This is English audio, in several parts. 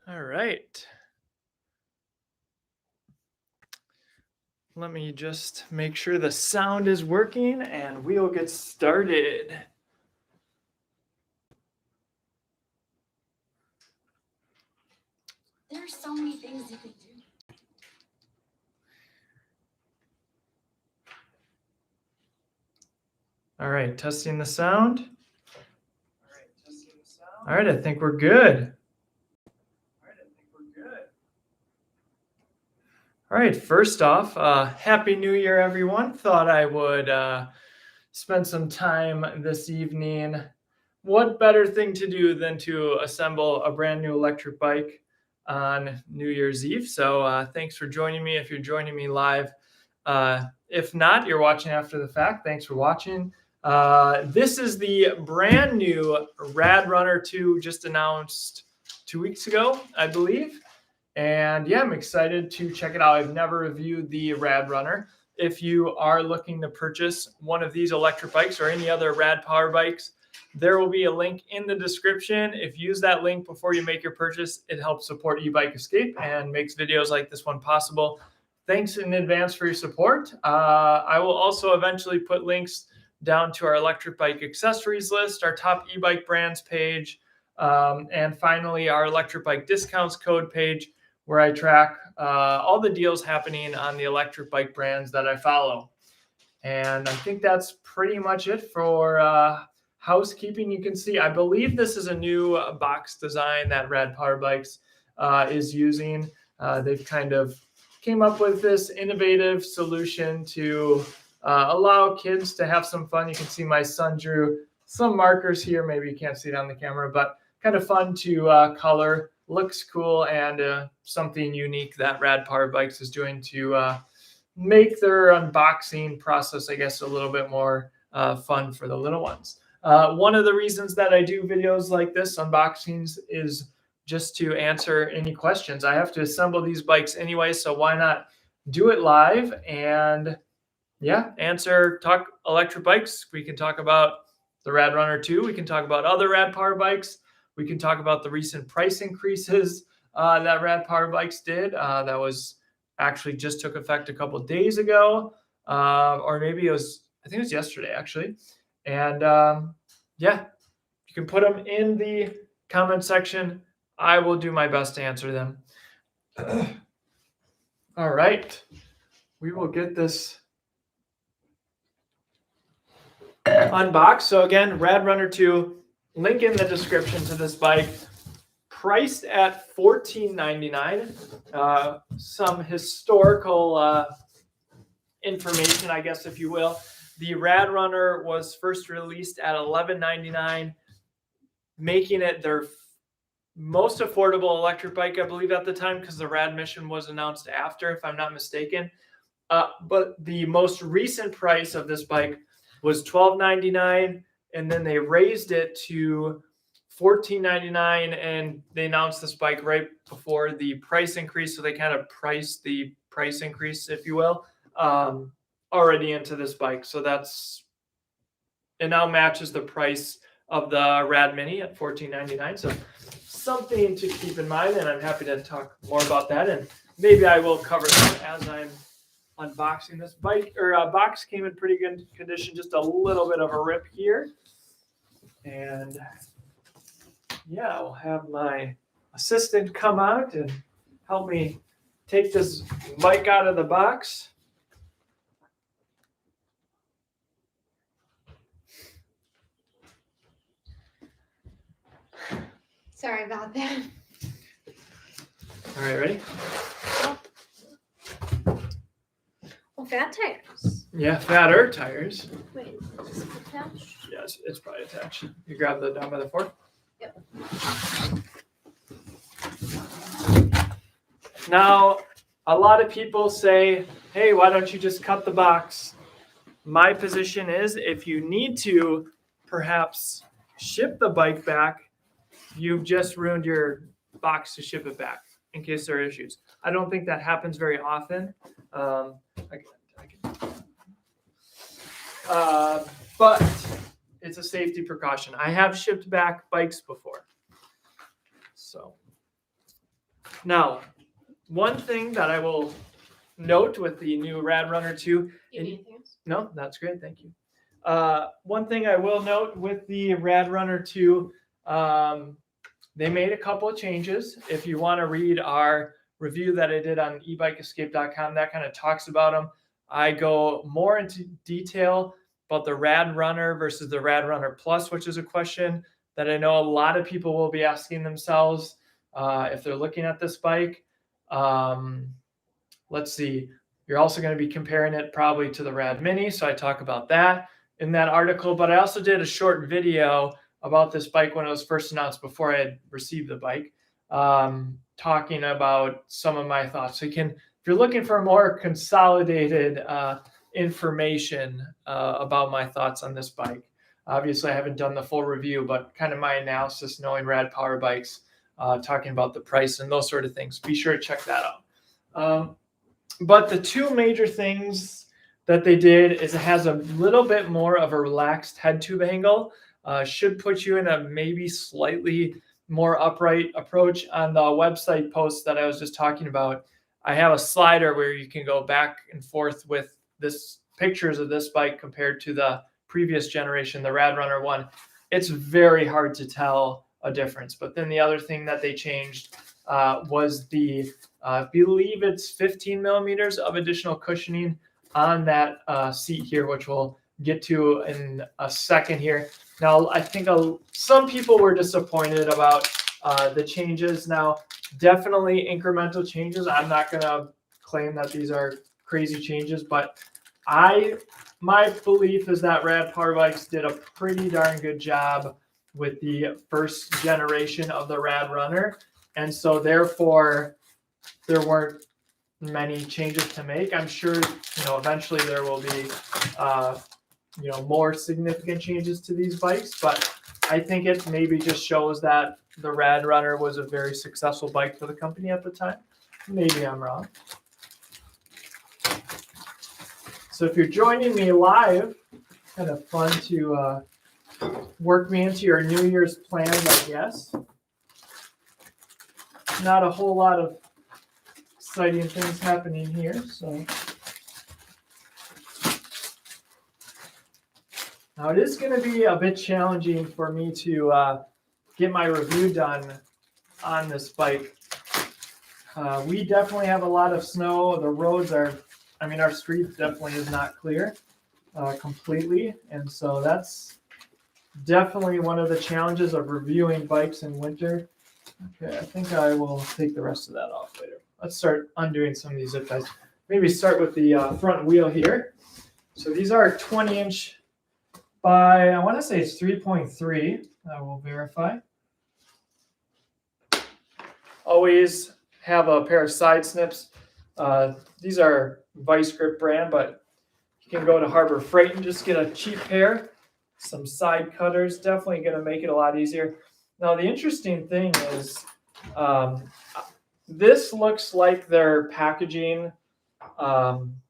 All right. Let me just make sure the sound is working and we'll get started. There are so many things you could do. All right, testing the sound. All right, I think we're good. All right, first off, Happy New Year, everyone. Thought I would spend some time this evening. What better thing to do than to assemble a brand new electric bike on New Year's Eve? So thanks for joining me if you're joining me live. If not, you're watching after the fact. Thanks for watching. This is the brand new RadRunner 2, just announced 2 weeks ago, I believe. And yeah, I'm excited to check it out. I've never reviewed the RadRunner. If you are looking to purchase one of these electric bikes or any other Rad Power bikes, there will be a link in the description. If you use that link before you make your purchase, it helps support eBike Escape and makes videos like this one possible. Thanks in advance for your support. I will also eventually put links down to our electric bike accessories list, our top e-bike brands page, and finally our electric bike discounts code page, where I track all the deals happening on the electric bike brands that I follow. And I think that's pretty much it for housekeeping. You can see, I believe this is a new box design that Rad Power Bikes is using. They've kind of came up with this innovative solution to allow kids to have some fun. You can see my son drew some markers here. Maybe you can't see it on the camera, but kind of fun to color. Looks cool, and something unique that Rad Power Bikes is doing to make their unboxing process, I guess, a little bit more fun for the little ones. One of the reasons that I do videos like this, unboxings, is just to answer any questions. I have to assemble these bikes anyway, so why not do it live and yeah, talk electric bikes. We can talk about the RadRunner 2. We can talk about other Rad Power bikes. We can talk about the recent price increases that Rad Power Bikes did. That was actually just took effect a couple of days ago, or maybe I think it was yesterday actually. And yeah, you can put them in the comment section. I will do my best to answer them. All right, we will get this unboxed. So again, RadRunner 2. Link in the description to this bike, priced at $14.99. Some historical information, I guess, if you will. The RadRunner was first released at $11.99, making it their most affordable electric bike, I believe, at the time, because the Rad Mission was announced after, if I'm not mistaken. But the most recent price of this bike was $12.99. And then they raised it to $14.99, and they announced this bike right before the price increase. So they kind of priced the price increase, if you will, already into this bike. So it now matches the price of the Rad Mini at $14.99. So something to keep in mind, and I'm happy to talk more about that. And maybe I will cover that as I'm unboxing this bike. Box came in pretty good condition, just a little bit of a rip here. And yeah, I'll have my assistant come out and help me take this bike out of the box. Sorry about that. All right, ready? Well, fat tires. Yeah, fatter tires. Wait, is it attached? Yes, it's probably attached. You grab the down by the fork. Yep. Now, a lot of people say, hey, why don't you just cut the box? My position is, if you need to perhaps ship the bike back, you've just ruined your box to ship it back in case there are issues. I don't think that happens very often. But it's a safety precaution. I have shipped back bikes before. So Now, one thing that I will note with the new RadRunner 2. You need anything else? No, that's great. Thank you. One thing I will note with the RadRunner 2, they made a couple of changes. If you want to read our review that I did on ebikeescape.com, that kind of talks about them. I go more into detail about the RadRunner versus the RadRunner Plus, which is a question that I know a lot of people will be asking themselves if they're looking at this bike. Let's see. You're also going to be comparing it probably to the Rad Mini, so I talk about that in that article. But I also did a short video about this bike when it was first announced before I had received the bike, talking about some of my thoughts. So you can, if you're looking for more consolidated information about my thoughts on this bike. Obviously, I haven't done the full review, but kind of my analysis, knowing Rad Power Bikes, talking about the price and those sort of things. Be sure to check that out. But the two major things that they did is it has a little bit more of a relaxed head tube angle. Should put you in a maybe slightly more upright approach. On the website post that I was just talking about, I have a slider where you can go back and forth with this pictures of this bike compared to the previous generation, the RadRunner 1. It's very hard to tell a difference. But then the other thing that they changed was the, I believe it's 15 millimeters of additional cushioning on that seat here, which we'll get to in a second here. Now, I think some people were disappointed about the changes. Now, definitely incremental changes. I'm not going to claim that these are crazy changes, but my belief is that Rad Power Bikes did a pretty darn good job with the first generation of the RadRunner. And so therefore, there weren't many changes to make. I'm sure, eventually there will be, more significant changes to these bikes, but I think it maybe just shows that the RadRunner was a very successful bike for the company at the time. Maybe I'm wrong. So if you're joining me live, kind of fun to work me into your New Year's plans, I guess. Not a whole lot of exciting things happening here, so. Now it is going to be a bit challenging for me to get my review done on this bike. We definitely have a lot of snow. The roads are, our street definitely is not clear completely. And so that's definitely one of the challenges of reviewing bikes in winter. Okay, I think I will take the rest of that off later. Let's start undoing some of these zip ties. Maybe start with the front wheel here. So these are 20-inch by, I want to say it's 3.3. I will verify. Always have a pair of side snips. These are Vice Grip brand, but you can go to Harbor Freight and just get a cheap pair. Some side cutters, definitely going to make it a lot easier. Now, the interesting thing is this looks like their packaging from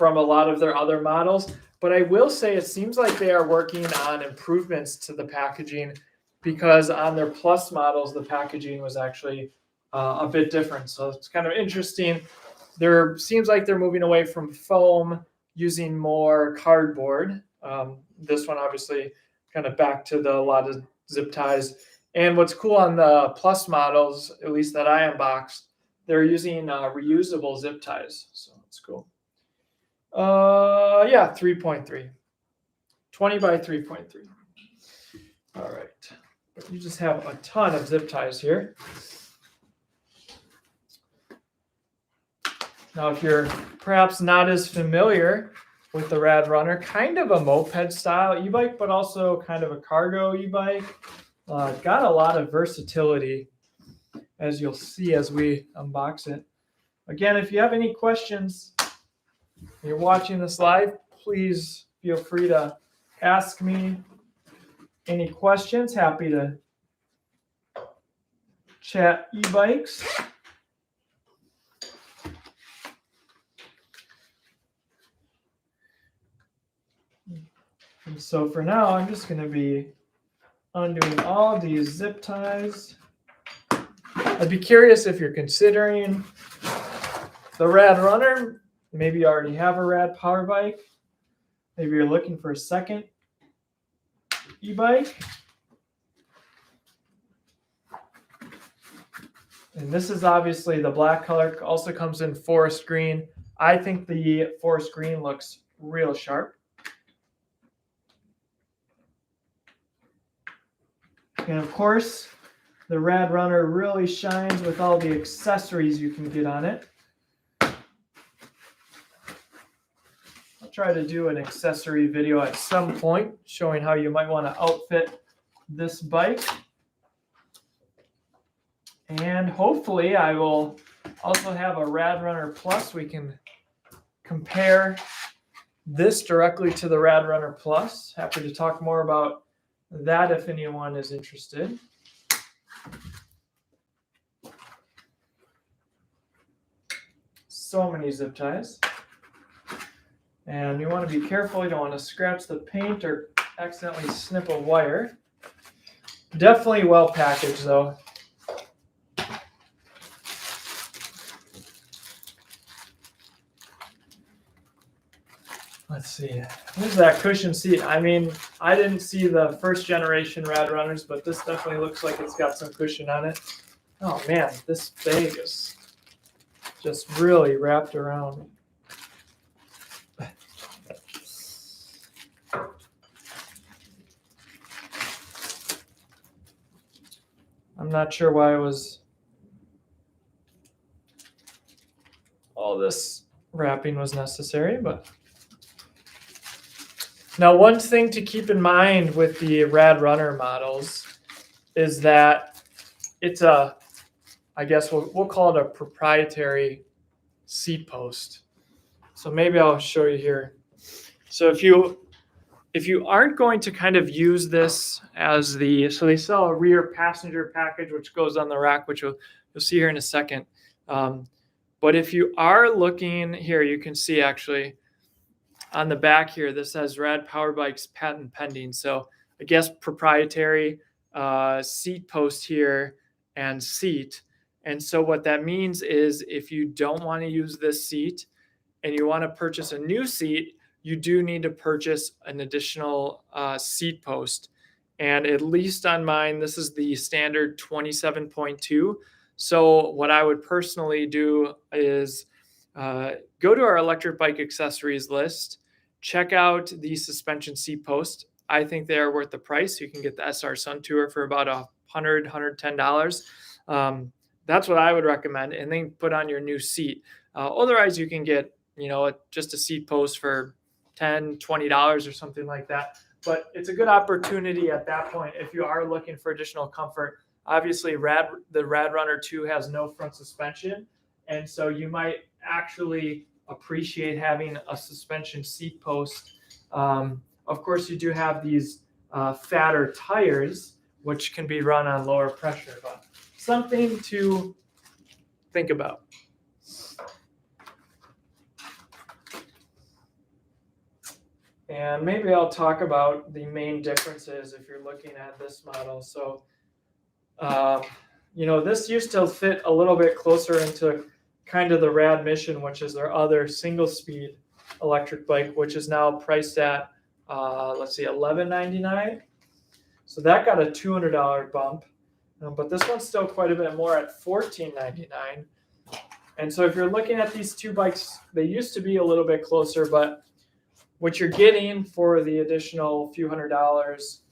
a lot of their other models, but I will say it seems like they are working on improvements to the packaging, because on their Plus models, the packaging was actually a bit different. So it's kind of interesting. There seems like they're moving away from foam, using more cardboard. This one obviously kind of back to a lot of zip ties. And what's cool on the Plus models, at least that I unboxed, they're using reusable zip ties. So it's cool. 3.3. 20 by 3.3. All right. You just have a ton of zip ties here. Now, if you're perhaps not as familiar with the RadRunner, kind of a moped style e-bike, but also kind of a cargo e-bike. Got a lot of versatility, as you'll see as we unbox it. Again, if you have any questions, you're watching this live, please feel free to ask me any questions. Happy to chat e-bikes. And so for now, I'm just going to be undoing all these zip ties. I'd be curious if you're considering the RadRunner. Maybe you already have a Rad power bike. Maybe you're looking for a second e-bike. And this is obviously the black color, also comes in forest green. I think the forest green looks real sharp. And of course, the RadRunner really shines with all the accessories you can get on it. I'll try to do an accessory video at some point showing how you might want to outfit this bike. And hopefully I will also have a RadRunner Plus. We can compare this directly to the RadRunner Plus. Happy to talk more about that if anyone is interested. So many zip ties. And you want to be careful. You don't want to scratch the paint or accidentally snip a wire. Definitely well packaged though. Let's see. Here's that cushion seat. I mean, I didn't see the first generation RadRunners, but this definitely looks like it's got some cushion on it. Oh man, this bag is just really wrapped around. I'm not sure why all this wrapping was necessary, but now one thing to keep in mind with the RadRunner models is that it's I guess we'll call it a proprietary seat post. So maybe I'll show you here. So if you aren't going to kind of use this as so they sell a rear passenger package, which goes on the rack, which you'll see here in a second. But if you are looking here, you can see actually on the back here, this says Rad Power Bikes patent pending. So I guess proprietary seat post here and seat. And so what that means is if you don't want to use this seat and you want to purchase a new seat, you do need to purchase an additional seat post. And at least on mine, this is the standard 27.2. So what I would personally do is go to our electric bike accessories list, check out the suspension seat post. I think they are worth the price. You can get the SR Sun Tour for about $110. That's what I would recommend, and then put on your new seat. Otherwise, you can get just a seat post for $10, $20 or something like that. But it's a good opportunity at that point if you are looking for additional comfort. Obviously, the RadRunner 2 has no front suspension, and so you might actually appreciate having a suspension seat post. Of course, you do have these fatter tires, which can be run on lower pressure, but something to think about. And maybe I'll talk about the main differences if you're looking at this model. So, this used to fit a little bit closer into kind of the Rad Mission, which is their other single speed electric bike, which is now priced at, $11.99. So that got a $200 bump. But this one's still quite a bit more at $14.99. And so if you're looking at these two bikes, they used to be a little bit closer, but what you're getting for the additional few $100s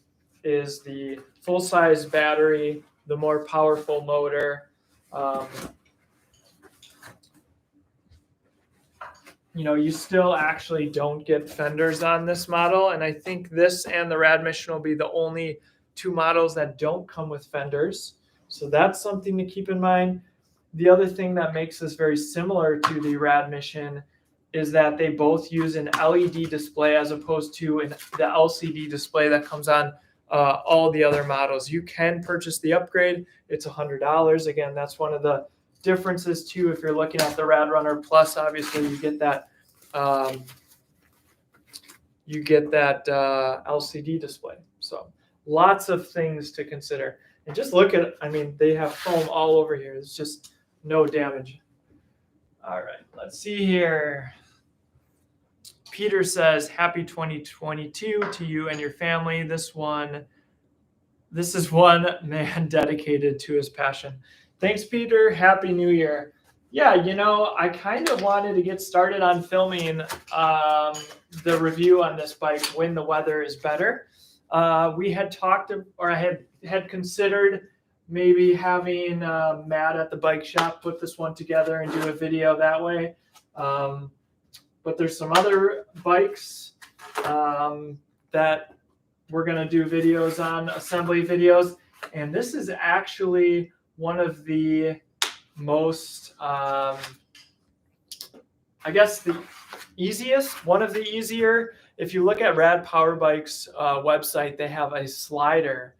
is the full-size battery, the more powerful motor. You still actually don't get fenders on this model, and I think this and the Rad Mission will be the only two models that don't come with fenders. So that's something to keep in mind. The other thing that makes this very similar to the Rad Mission is that they both use an LED display as opposed to the LCD display that comes on all the other models. You can purchase the upgrade. It's $100. Again, that's one of the differences too. If you're looking at the RadRunner Plus, obviously you get that LCD display. So lots of things to consider. And just look at, I mean, they have foam all over here. It's just no damage. All right, let's see here. Peter says, happy 2022 to you and your family. This is one man dedicated to his passion. Thanks, Peter. Happy New Year. Yeah, I kind of wanted to get started on filming the review on this bike when the weather is better. We had talked, or I had considered maybe having Matt at the bike shop put this one together and do a video that way. But there's some other bikes that we're going to do videos on, assembly videos. And this is actually one of the most, I guess the easiest, one of the easier. If you look at Rad Power Bike's website, they have a slider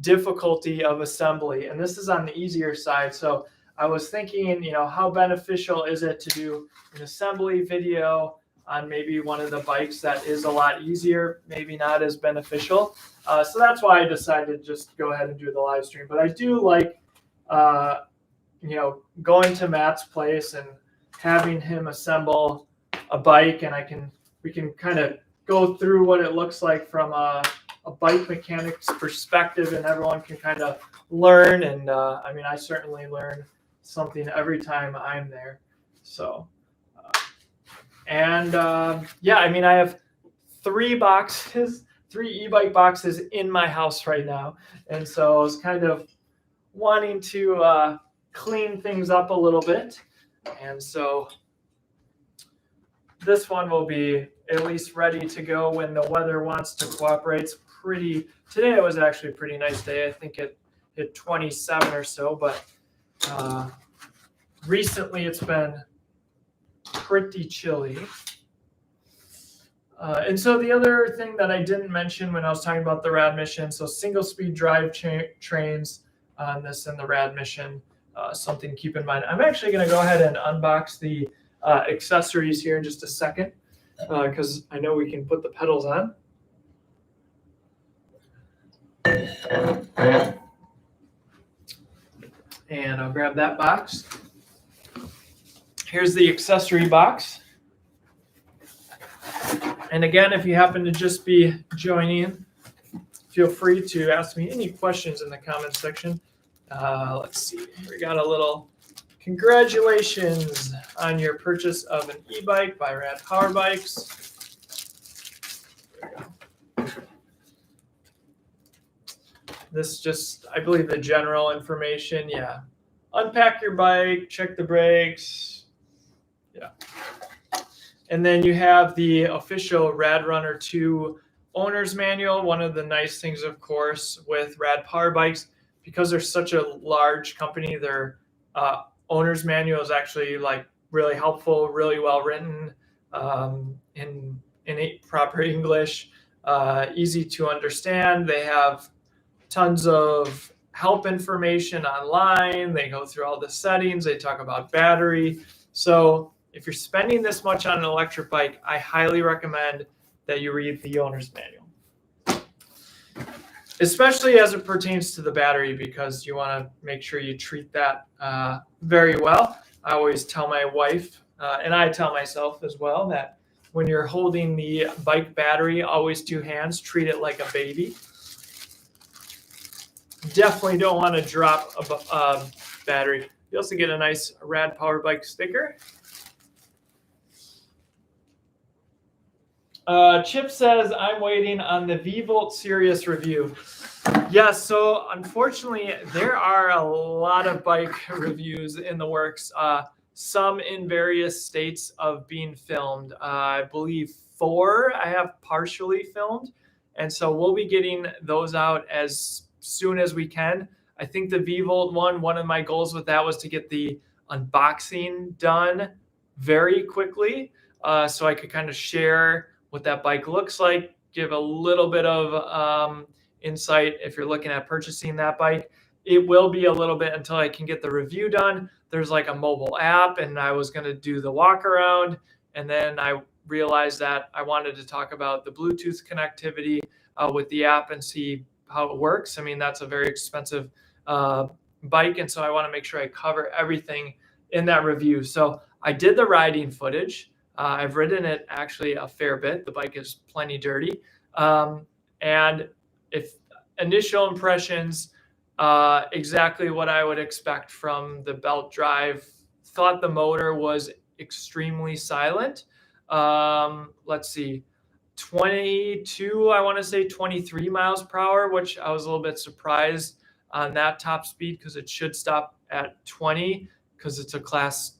difficulty of assembly. And this is on the easier side. So I was thinking, how beneficial is it to do an assembly video on maybe one of the bikes that is a lot easier, maybe not as beneficial. So that's why I decided to just go ahead and do the live stream. But I do like, going to Matt's place and having him assemble a bike, and we can kind of go through what it looks like from a bike mechanic's perspective, and everyone can kind of learn. And I certainly learn something every time I'm there. So, I have 3 e-bike boxes in my house right now. And so I was kind of wanting to clean things up a little bit. And so this one will be at least ready to go when the weather wants to cooperate. Today it was actually a pretty nice day. I think it hit 27 or so, but recently it's been pretty chilly. And so the other thing that I didn't mention when I was talking about the Rad Mission, so single speed drive trains on this and the Rad Mission, something to keep in mind. I'm actually going to go ahead and unbox the accessories here in just a second, because I know we can put the pedals on. And I'll grab that box. Here's the accessory box. And again, if you happen to just be joining, feel free to ask me any questions in the comments section. Let's see. We got a little congratulations on your purchase of an e-bike by Rad Power Bikes. There we go. This just, I believe, the general information. Yeah. Unpack your bike, check the brakes. Yeah. And then you have the official RadRunner 2 owner's manual. One of the nice things, of course, with Rad Power Bikes, because they're such a large company, their owner's manual is actually really helpful, really well written, in proper English, easy to understand. They have tons of help information online. They go through all the settings. They talk about battery. So if you're spending this much on an electric bike, I highly recommend that you read the owner's manual, especially as it pertains to the battery, because you want to make sure you treat that very well. I always tell my wife, and I tell myself as well, that when you're holding the bike battery, always 2 hands, treat it like a baby. Definitely don't want to drop a battery. You also get a nice Rad Power Bike sticker. Chip says, I'm waiting on the V-Volt Sirius review. Yeah, so unfortunately, there are a lot of bike reviews in the works, some in various states of being filmed. I believe 4 I have partially filmed, and so we'll be getting those out as soon as we can. I think the V-Volt one of my goals with that was to get the unboxing done very quickly, so I could kind of share what that bike looks like, give a little bit of insight if you're looking at purchasing that bike. It will be a little bit until I can get the review done. There's like a mobile app, and I was going to do the walk around, and then I realized that I wanted to talk about the Bluetooth connectivity with the app and see it works. I mean, that's a very expensive bike, and so I want to make sure I cover everything in that review. So I did the riding footage. I've ridden it actually a fair bit. The bike is plenty dirty. And if initial impressions, exactly what I would expect from the belt drive. Thought the motor was extremely silent. Let's see, 22, I want to say 23 miles per hour, which I was a little bit surprised on that top speed because it should stop at 20 because it's a class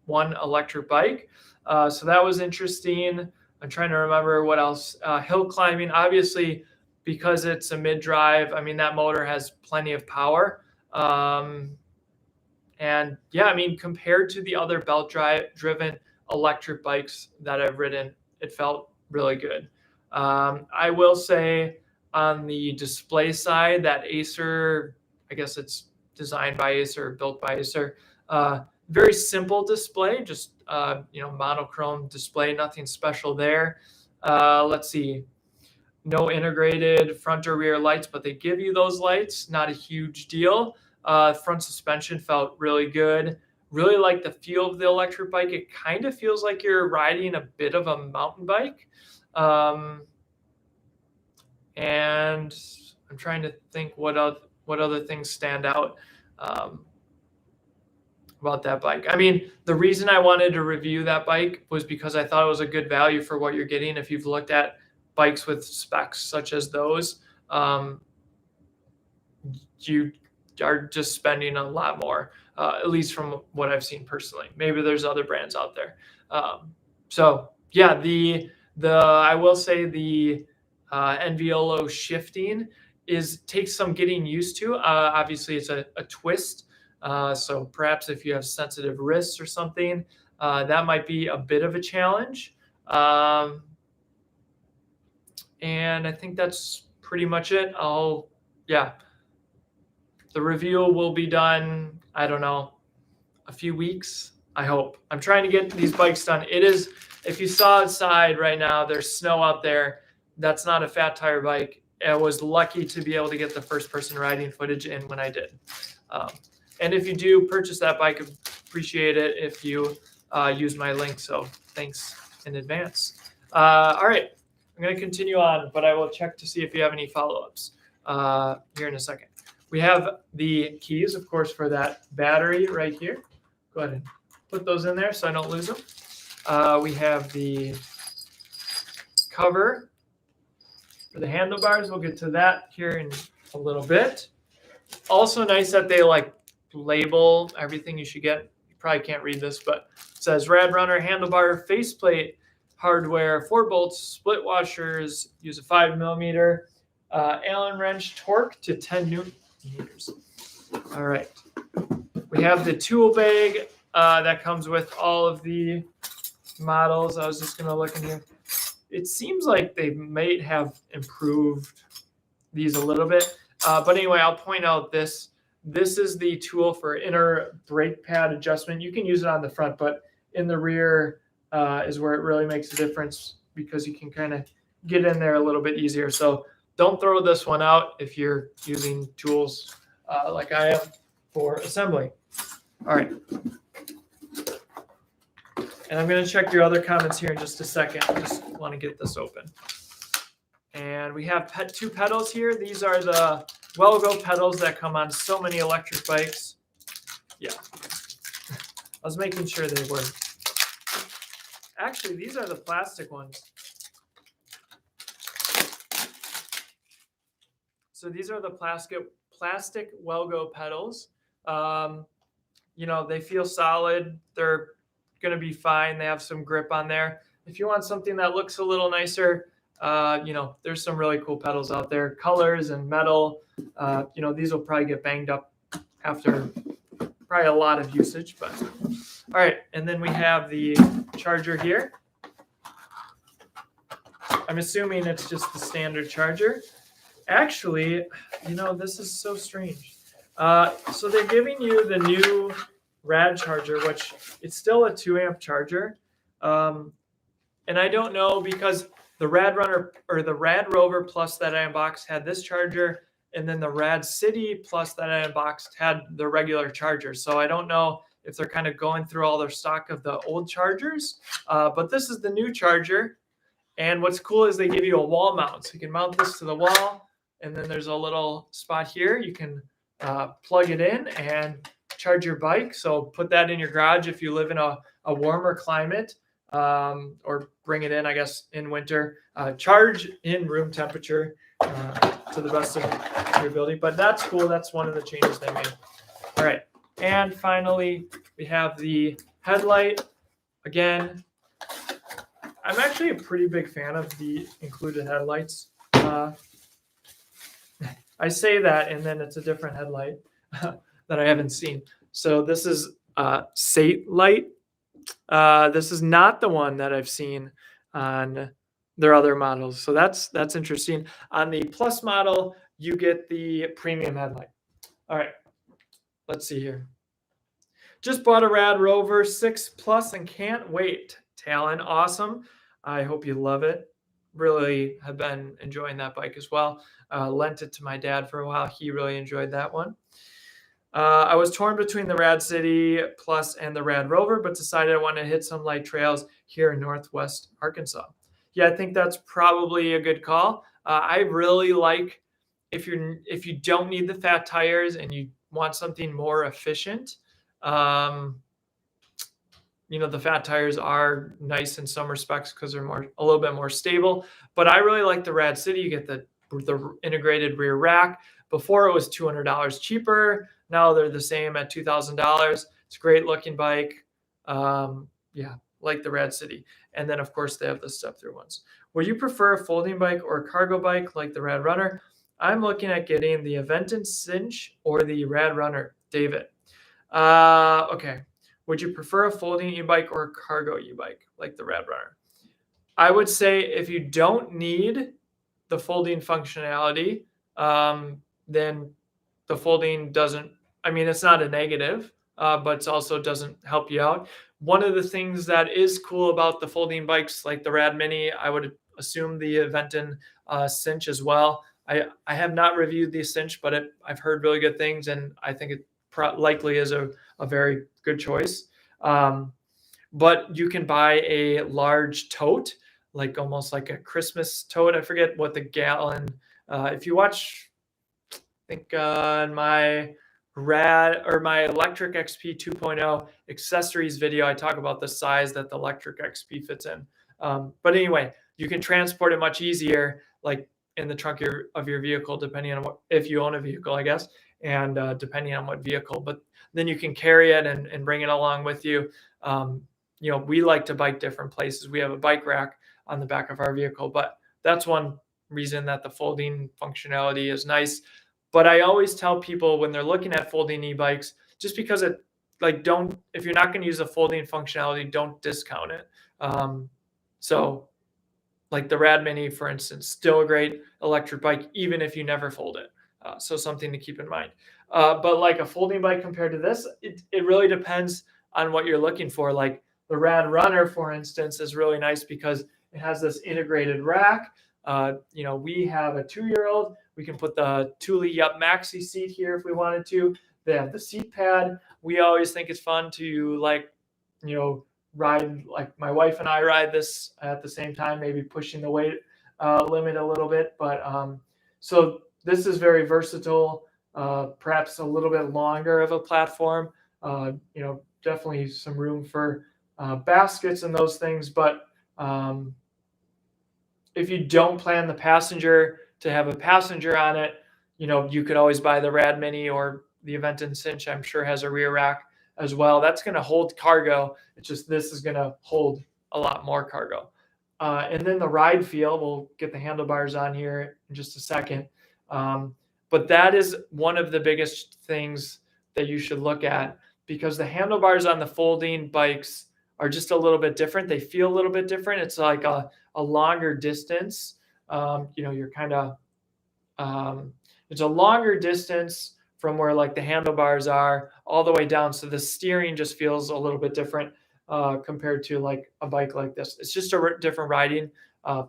1 electric bike. So that was interesting. I'm trying to remember what else. Hill climbing, obviously, because it's a mid-drive. I mean, that motor has plenty of power. And yeah, I mean, compared to the other belt-driven electric bikes that I've ridden, it felt really good. I will say on the display side, that Acer, I guess it's designed by Acer, built by Acer, very simple display, just monochrome display, nothing special there. Let's see, no integrated front or rear lights, but they give you those lights, not a huge deal. Front suspension felt really good. Really like the feel of the electric bike. It kind of feels like you're riding a bit of a mountain bike. And I'm trying to think what other things stand out about that bike. I mean, the reason I wanted to review that bike was because I thought it was a good value for what you're getting. If you've looked at bikes with specs such as those, you are just spending a lot more, at least from what I've seen personally. Maybe there's other brands out there. So yeah, I will say the Enviolo shifting takes some getting used to. Obviously, it's a twist. So perhaps if you have sensitive wrists or something, that might be a bit of a challenge. And I think that's pretty much it. The review will be done, I don't know, a few weeks, I hope. I'm trying to get these bikes done. It is, if you saw outside right now, there's snow out there. That's not a fat tire bike. I was lucky to be able to get the first person riding footage in when I did. And if you do purchase that bike, I appreciate it if you use my link. So thanks in advance. All right, I'm going to continue on, but I will check to see if you have any follow-ups here in a second. We have the keys, of course, for that battery right here. Go ahead and put those in there so I don't lose them. We have the cover for the handlebars. We'll get to that here in a little bit. Also nice that they label everything you should get. You probably can't read this, but it says RadRunner handlebar faceplate hardware, 4 bolts, split washers, use a 5mm Allen wrench, torque to 10 Newton meters. All right. We have the tool bag that comes with all of the models. I was just going to look in here. It seems like they might have improved these a little bit. But anyway, I'll point out this. This is the tool for inner brake pad adjustment. You can use it on the front, but in the rear is where it really makes a difference because you can kind of get in there a little bit easier. So don't throw this one out if you're using tools like I am for assembly. All right. And I'm going to check your other comments here in just a second. I just want to get this open. And we have 2 pedals here. These are the Well-Go pedals that come on so many electric bikes. Yeah. I was making sure they were. Actually, these are the plastic ones. So these are the plastic Well-Go pedals. They feel solid. They're going to be fine. They have some grip on there. If you want something that looks a little nicer, there's some really cool pedals out there, colors and metal. These will probably get banged up after probably a lot of usage, but all right. And then we have the charger here. I'm assuming it's just the standard charger. Actually, this is so strange. So they're giving you the new Rad charger, which it's still a 2 amp charger. And I don't know because the RadRunner or the Rad Rover Plus that I unboxed had this charger, and then the Rad City Plus that I unboxed had the regular charger. So I don't know if they're kind of going through all their stock of the old chargers, but this is the new charger. And what's cool is they give you a wall mount. So you can mount this to the wall, and then there's a little spot here. You can plug it in and charge your bike. So put that in your garage if you live in a warmer climate, or bring it in, I guess, in winter. Charge in room temperature to the best of your ability. But that's cool. That's one of the changes they made. All right. And finally, we have the headlight. Again, I'm actually a pretty big fan of the included headlights. I say that, and then it's a different headlight that I haven't seen. So this is Headlight. This is not the one that I've seen on their other models. So that's interesting. On the Plus model, you get the premium headlight. All right, let's see here. Just bought a Rad Rover 6 Plus and can't wait. Talon, awesome. I hope you love it. Really have been enjoying that bike as well. Lent it to my dad for a while. He really enjoyed that one. I was torn between the Rad City Plus and the Rad Rover, but decided I want to hit some light trails here in Northwest Arkansas. Yeah, I think that's probably a good call. I really like if you don't need the fat tires and you want something more efficient. The fat tires are nice in some respects because they're a little bit more stable. But I really like the Rad City. You get the integrated rear rack. Before it was $200 cheaper. Now they're the same at $2,000. It's a great looking bike. Like the Rad City. And then of course they have the step-through ones. Would you prefer a folding bike or a cargo bike like the RadRunner? I'm looking at getting the Aventon Cinch or the RadRunner. David. Okay. Would you prefer a folding e-bike or a cargo e-bike like the RadRunner? I would say if you don't need the folding functionality, then the folding doesn't, it's not a negative, but it also doesn't help you out. One of the things that is cool about the folding bikes like the Rad Mini, I would assume the Aventon Cinch as well. I have not reviewed the Cinch, but I've heard really good things, and I think it likely is a very good choice. But you can buy a large tote, like almost like a Christmas tote. I forget what the gallon. If you watch, I think on my electric XP 2.0 accessories video, I talk about the size that the electric XP fits in. But anyway, you can transport it much easier, like in the trunk of your vehicle, depending on if you own a vehicle, I guess, and depending on what vehicle. But then you can carry it and bring it along with you. We like to bike different places. We have a bike rack on the back of our vehicle, but that's one reason that the folding functionality is nice. But I always tell people when they're looking at folding e-bikes, just because if you're not going to use the folding functionality, don't discount it. So like the Rad Mini, for instance, still a great electric bike, even if you never fold it. So something to keep in mind. But like a folding bike compared to this, it really depends on what you're looking for. Like the RadRunner, for instance, is really nice because it has this integrated rack. We have a 2-year-old. We can put the Thule Yup Maxi seat here if we wanted to. They have the seat pad. We always think it's fun to ride, like my wife and I ride this at the same time, maybe pushing the weight limit a little bit. But so this is very versatile, perhaps a little bit longer of a platform. Definitely some room for baskets and those things. But if you don't plan to have a passenger on it, you could always buy the Rad Mini or the Aventon Cinch. I'm sure has a rear rack as well. That's going to hold cargo. It's just this is going to hold a lot more cargo. And then the ride feel, we'll get the handlebars on here in just a second. But that is one of the biggest things that you should look at, because the handlebars on the folding bikes are just a little bit different. They feel a little bit different. It's like a longer distance. You're kind of, it's a longer distance from where like the handlebars are all the way down. So the steering just feels a little bit different compared to like a bike like this. It's just a different riding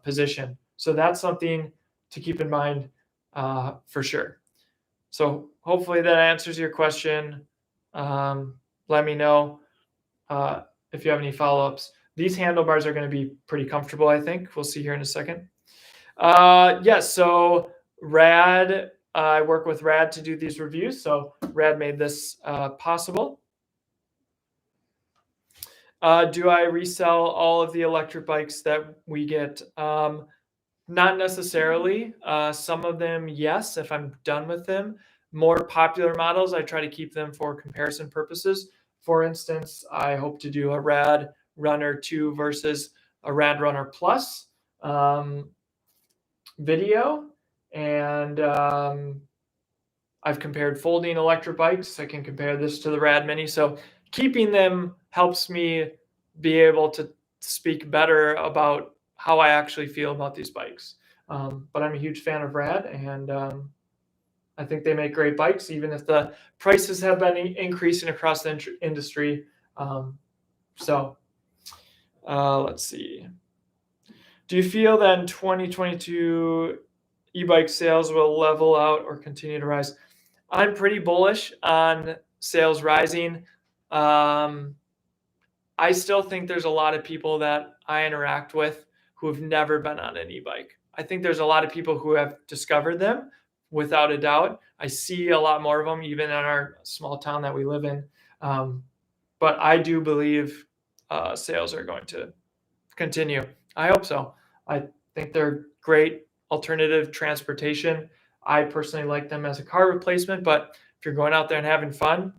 position. So that's something to keep in mind for sure. So hopefully that answers your question. Let me know if you have any follow-ups. These handlebars are going to be pretty comfortable, I think. We'll see here in a second. Yes, so Rad, I work with Rad to do these reviews, so Rad made this possible. Do I resell all of the electric bikes that we get? Not necessarily. Some of them, yes, if I'm done with them. More popular models, I try to keep them for comparison purposes. For instance, I hope to do a RadRunner 2 versus a RadRunner Plus video. And I've compared folding electric bikes. I can compare this to the Rad Mini. So keeping them helps me be able to speak better about how I actually feel about these bikes. But I'm a huge fan of Rad, and I think they make great bikes, even if the prices have been increasing across the industry. Let's see. Do you feel that in 2022 e-bike sales will level out or continue to rise? I'm pretty bullish on sales rising. I still think there's a lot of people that I interact with who have never been on an e-bike. I think there's a lot of people who have discovered them, without a doubt. I see a lot more of them, even in our small town that we live in. But I do believe sales are going to continue. I hope so. I think they're great alternative transportation. I personally like them as a car replacement, but if you're going out there and having fun,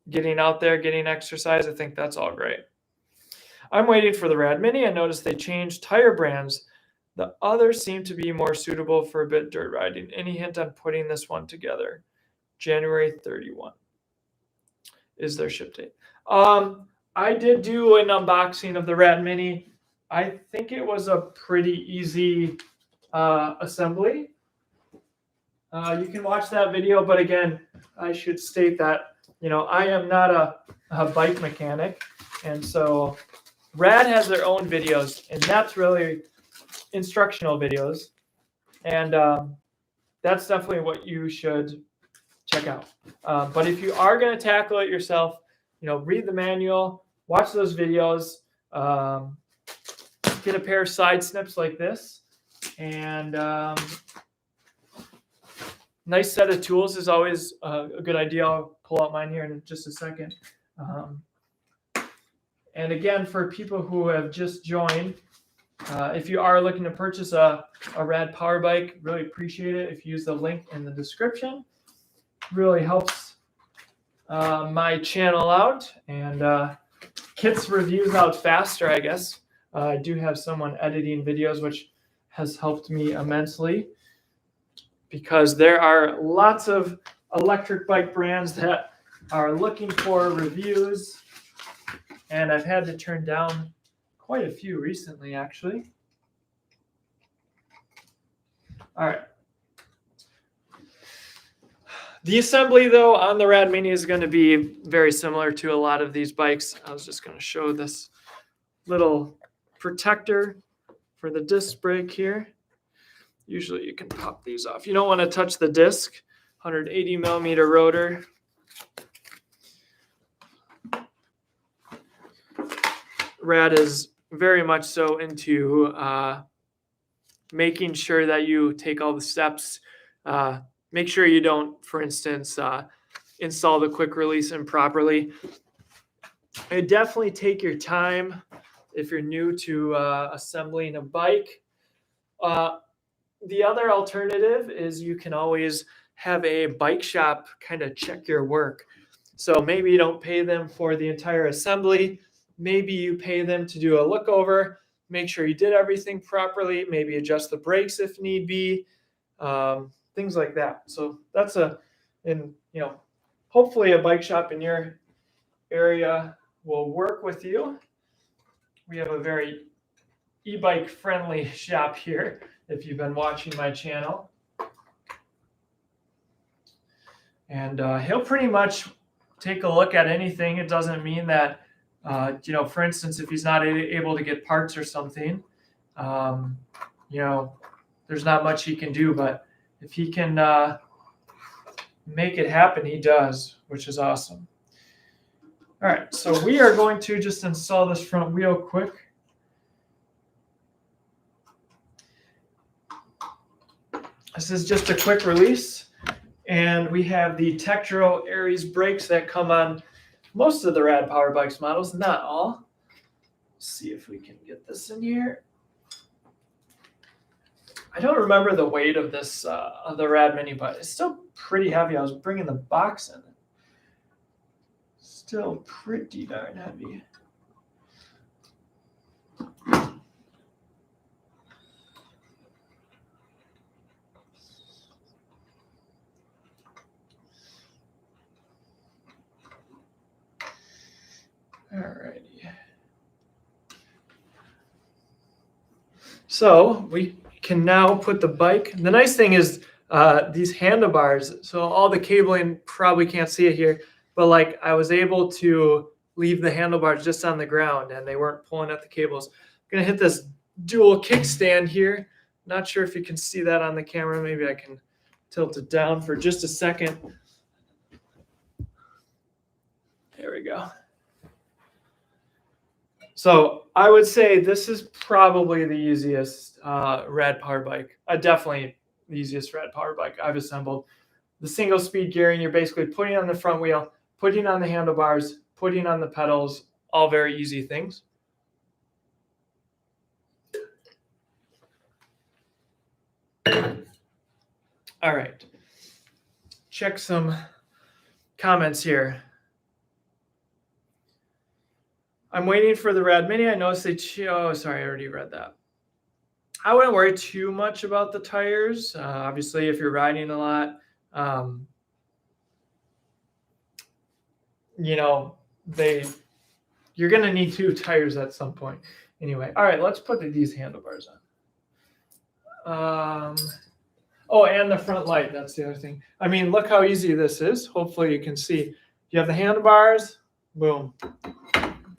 getting out there, getting exercise, I think that's all great. I'm waiting for the Rad Mini. I noticed they changed tire brands. The others seem to be more suitable for a bit dirt riding. Any hint on putting this one together? January 31 is their ship date. I did do an unboxing of the Rad Mini. I think it was a pretty easy assembly. You can watch that video, but again, I should state that, I am not a bike mechanic, and so Rad has their own videos, and that's really instructional videos, and that's definitely what you should check out. But if you are going to tackle it yourself, read the manual, watch those videos, get a pair of side snips like this, and nice set of tools is always a good idea. I'll pull out mine here in just a second. And again, for people who have just joined, if you are looking to purchase a Rad power bike, really appreciate it if you use the link in the description. Really helps my channel out and gets reviews out faster, I guess. I do have someone editing videos, which has helped me immensely, because there are lots of electric bike brands that are looking for reviews, and I've had to turn down quite a few recently, actually. All right. The assembly, though, on the Rad Mini is going to be very similar to a lot of these bikes. I was just going to show this little protector for the disc brake here. Usually you can pop these off. You don't want to touch the disc. 180 millimeter rotor. Rad is very much so into making sure that you take all the steps. Make sure you don't, for instance, install the quick release improperly. And definitely take your time if you're new to assembling a bike. The other alternative is you can always have a bike shop kind of check your work. So maybe you don't pay them for the entire assembly. Maybe you pay them to do a look over, make sure you did everything properly, maybe adjust the brakes if need be, things like that. So that's hopefully a bike shop in your area will work with you. We have a very e-bike friendly shop here, if you've been watching my channel. And he'll pretty much take a look at anything. It doesn't mean that, for instance, if he's not able to get parts or something, You know, there's not much he can do, but if he can make it happen, he does, which is awesome. All right, so we are going to just install this front wheel quick. This is just a quick release, and we have the Tektro Aries brakes that come on most of the Rad Power Bikes models, not all. Let's see if we can get this in here. I don't remember the weight of this of the Rad Mini, but it's still pretty heavy. I was bringing the box in. Still pretty darn heavy. Alrighty. So we can now put the bike. The nice thing is these handlebars. So all the cabling, probably can't see it here, but like I was able to leave the handlebars just on the ground and they weren't pulling at the cables. I'm gonna hit this dual kickstand here. Not sure if you can see that on the camera. Maybe I can tilt it down for just a second. There we go. So I would say this is probably the easiest Rad Power bike. Definitely the easiest Rad Power bike I've assembled. The single speed gearing, you're basically putting on the front wheel, putting on the handlebars, putting on the pedals, all very easy things. All right. Check some comments here. I'm waiting for the Rad Mini. I noticed oh, sorry, I already read that. I wouldn't worry too much about the tires. Obviously, if you're riding a lot, you know, you're going to need 2 tires at some point. Anyway, all right, let's put these handlebars on. Oh, and the front light. That's the other thing. I mean, look how easy this is. Hopefully you can see. You have the handlebars. Boom.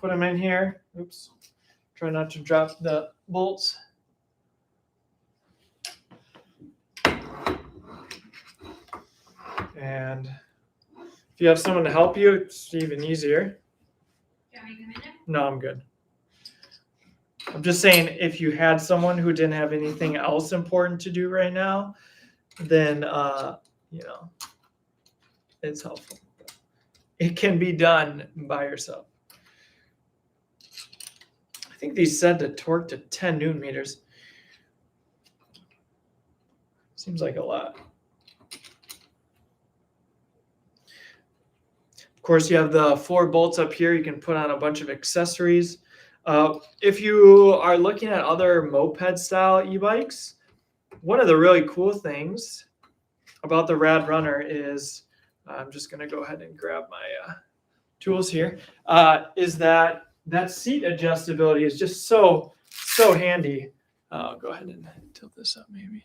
Put them in here. Oops. Try not to drop the bolts. And if you have someone to help you, it's even easier. Do you want me to come in there? No, I'm good. I'm just saying if you had someone who didn't have anything else important to do right now, then, you know, it's helpful. It can be done by yourself. I think these said to torque to 10 Newton meters. Seems like a lot. Of course, you have the 4 bolts up here. You can put on a bunch of accessories. If you are looking at other moped-style e-bikes, one of the really cool things about the RadRunner is, I'm just going to go ahead and grab my tools here, is that seat adjustability is just so handy. I'll go ahead and tilt this up maybe.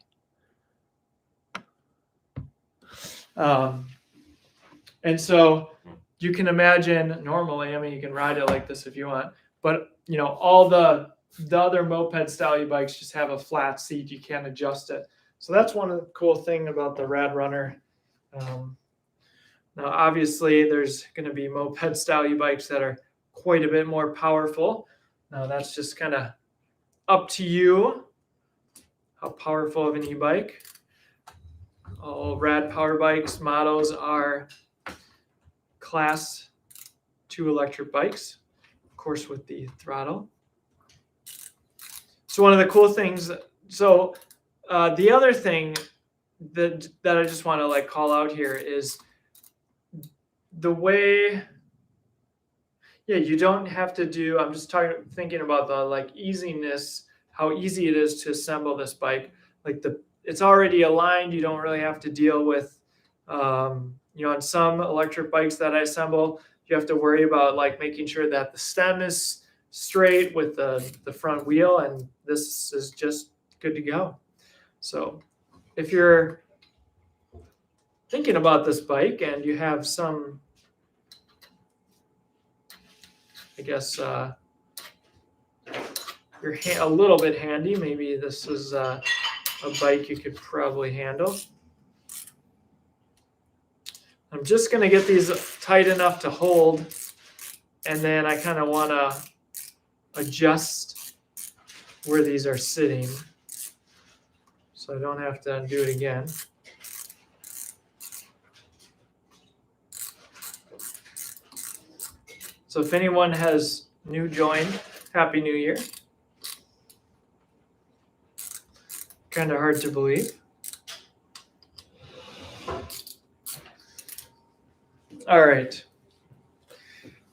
And so you can imagine normally, I mean, you can ride it like this if you want, but you know, all the other moped style e-bikes just have a flat seat. You can't adjust it. So that's one of the cool thing about the RadRunner. Now, obviously, there's going to be moped style e-bikes that are quite a bit more powerful. Now, that's just kind of up to you how powerful of an e-bike. All Rad Power Bikes models are Class 2 electric bikes, of course, with the throttle. So one of the cool things, so the other thing that I just want to like call out here is the way, yeah, you don't have to do, I'm just thinking about the like easiness, how easy it is to assemble this bike. Like it's already aligned. You don't really have to deal with, you know, on some electric bikes that I assemble, you have to worry about like making sure that the stem is straight with the front wheel, and this is just good to go. So if you're thinking about this bike and you have some, I guess, you're a little bit handy. Maybe this is a bike you could probably handle. I'm just going to get these tight enough to hold, and then I kind of want to adjust where these are sitting so I don't have to undo it again. So if anyone has new joined, Happy New Year. Kind of hard to believe. All right.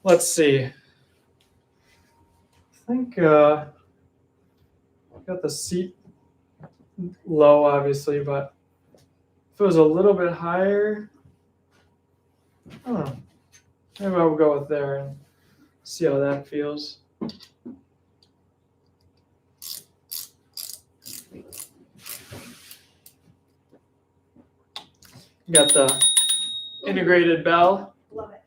Let's see. I think got the seat low, obviously, but if it was a little bit higher, maybe I'll go with there and see how that feels. Got the integrated bell. Love it.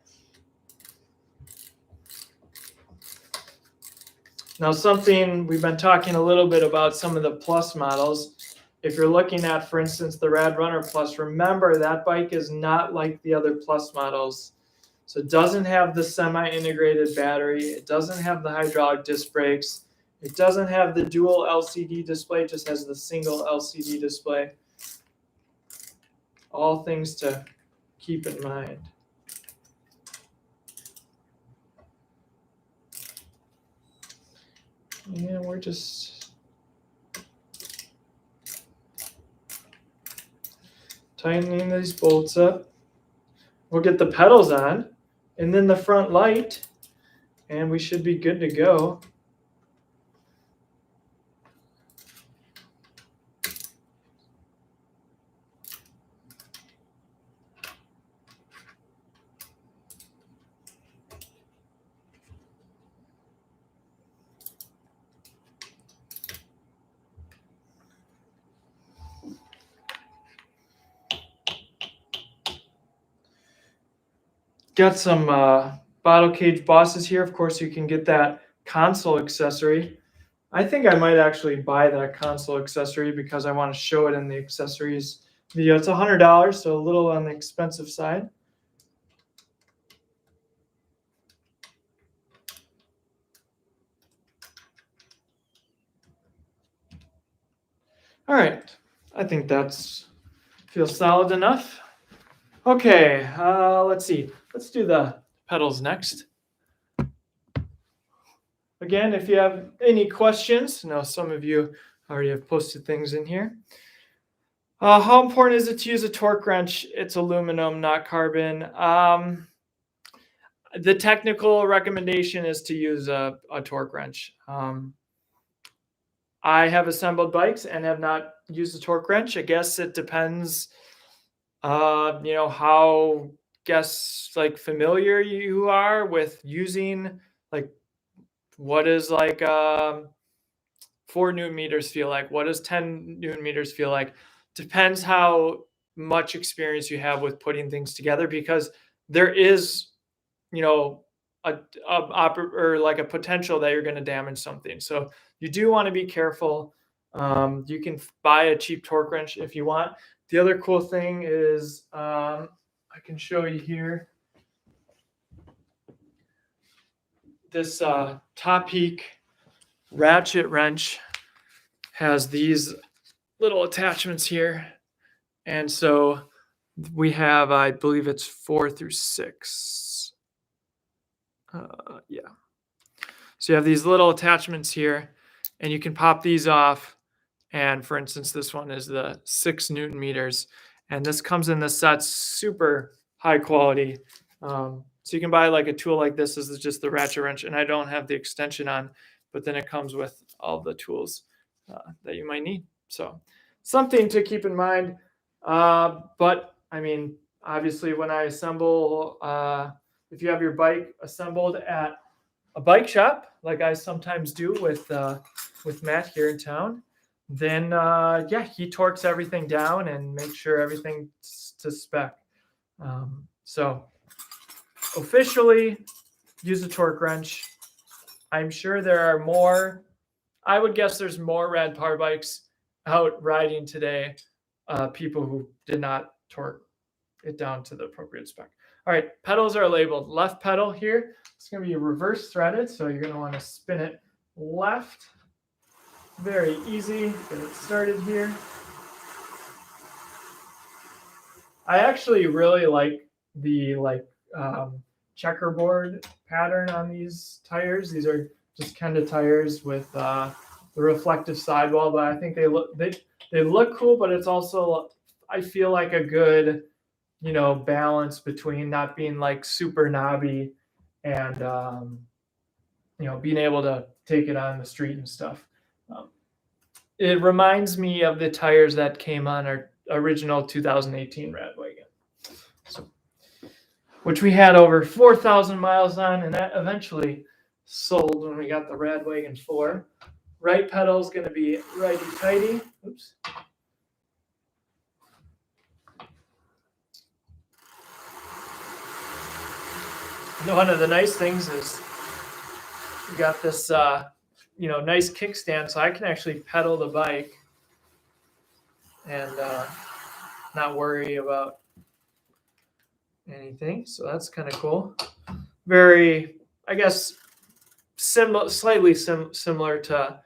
Now, something we've been talking a little bit about some of the Plus models. If you're looking at, for instance, the RadRunner Plus, remember that bike is not like the other Plus models. So it doesn't have the semi-integrated battery. It doesn't have the hydraulic disc brakes. It doesn't have the dual LCD display. It just has the single LCD display. All things to keep in mind. And we're just tightening these bolts up. We'll get the pedals on and then the front light, and we should be good to go. Got some bottle cage bosses here. Of course, you can get that console accessory. I think I might actually buy that console accessory because I want to show it in the accessories video. It's $100, so a little on the expensive side. All right, I think that's feels solid enough. Okay, let's see. Let's do the pedals next. Again, if you have any questions, I know some of you already have posted things in here. How important is it to use a torque wrench? It's aluminum, not carbon. The technical recommendation is to use a torque wrench. I have assembled bikes and have not used a torque wrench. I guess it depends, how familiar you are with using, like, what is 4 Newton meters feel like? What does 10 Newton meters feel like? Depends how much experience you have with putting things together, because there is, a potential that you're going to damage something. So you do want to be careful. You can buy a cheap torque wrench if you want. The other cool thing is, I can show you here. This Top Peak ratchet wrench has these little attachments here. And so we have, I believe it's 4 through 6. Yeah. So you have these little attachments here, and you can pop these off. And for instance, this one is the 6 Newton meters. And this comes in the set, super high quality. So you can buy like a tool like this. This is just the ratchet wrench, and I don't have the extension on, but then it comes with all the tools that you might need. So something to keep in mind. But I mean, obviously when I assemble, if you have your bike assembled at a bike shop, like I sometimes do with Matt here in town, then he torques everything down and makes sure everything's to spec. So officially use a torque wrench. I'm sure there are more I would guess there's more rad power bikes out riding today, people who did not torque it down to the appropriate spec. All right, pedals are labeled. Left pedal here, it's going to be reverse threaded, so you're going to want to spin it left. Very easy. Get it started here. I actually really like the checkerboard pattern on these tires. These are just Kenda tires with the reflective sidewall, but I think they look cool, but it's also, I feel like, a good, balance between not being like super knobby and being able to take it on the street and stuff. It reminds me of the tires that came on our original 2018 RadWagon, which we had over 4,000 miles on, and that eventually sold when we got the RadWagon 4. Right pedal is going to be righty-tighty. Oops. One of the nice things is we got this, nice kickstand, so I can actually pedal the bike and not worry about anything. So that's kind of cool. Very, I guess, slightly similar to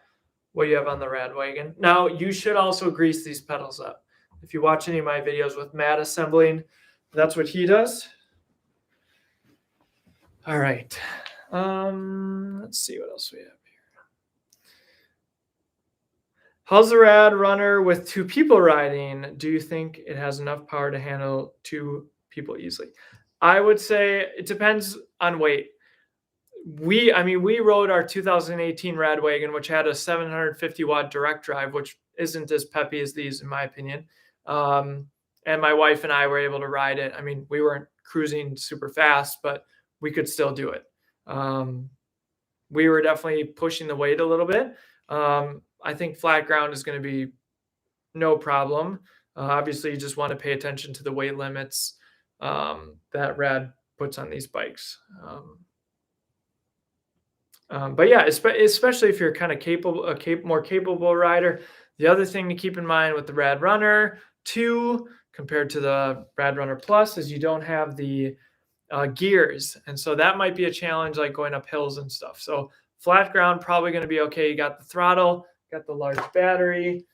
what you have on the RadWagon. Now, you should also grease these pedals up. If you watch any of my videos with Matt assembling, that's what he does. All right. Let's see what else we have here. How's the RadRunner with 2 people riding? Do you think it has enough power to handle 2 people easily? I would say it depends on weight. We rode our 2018 RadWagon, which had a 750 watt direct drive, which isn't as peppy as these, in my opinion. And my wife and I were able to ride it. I mean, we weren't cruising super fast, but we could still do it. We were definitely pushing the weight a little bit. I think flat ground is going to be no problem. Obviously, you just want to pay attention to the weight limits that Rad puts on these bikes. But yeah, especially if you're kind of more capable rider. The other thing to keep in mind with the RadRunner 2 compared to the RadRunner Plus is you don't have the gears, and so that might be a challenge, like going up hills and stuff. So flat ground, probably going to be okay. You got the throttle, got the large battery.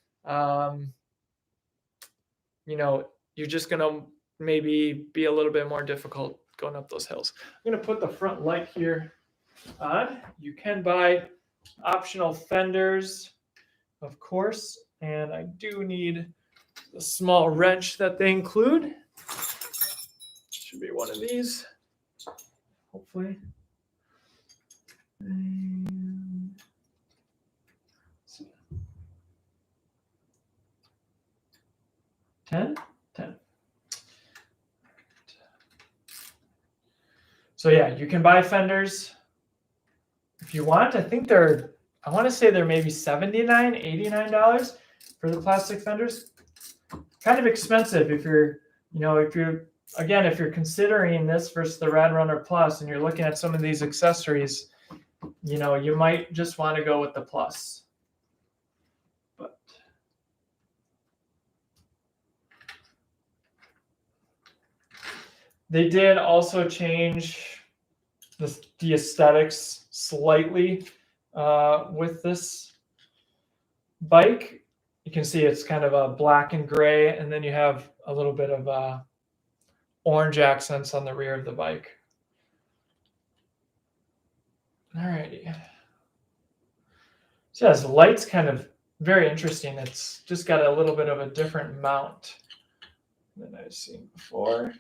You're just going to maybe be a little bit more difficult going up those hills. I'm going to put the front light here on. You can buy optional fenders, of course, and I do need the small wrench that they include. Should be one of these, hopefully. And 10. So yeah, you can buy fenders if you want. I want to say they're maybe $79, $89 for the plastic fenders. Kind of expensive if you're considering this versus the RadRunner Plus and you're looking at some of these accessories, you might just want to go with the Plus. But they did also change the aesthetics slightly with this bike. You can see it's kind of a black and gray, and then you have a little bit of orange accents on the rear of the bike. All righty. So yeah, the light's kind of very interesting. It's just got a little bit of a different mount than I've seen before.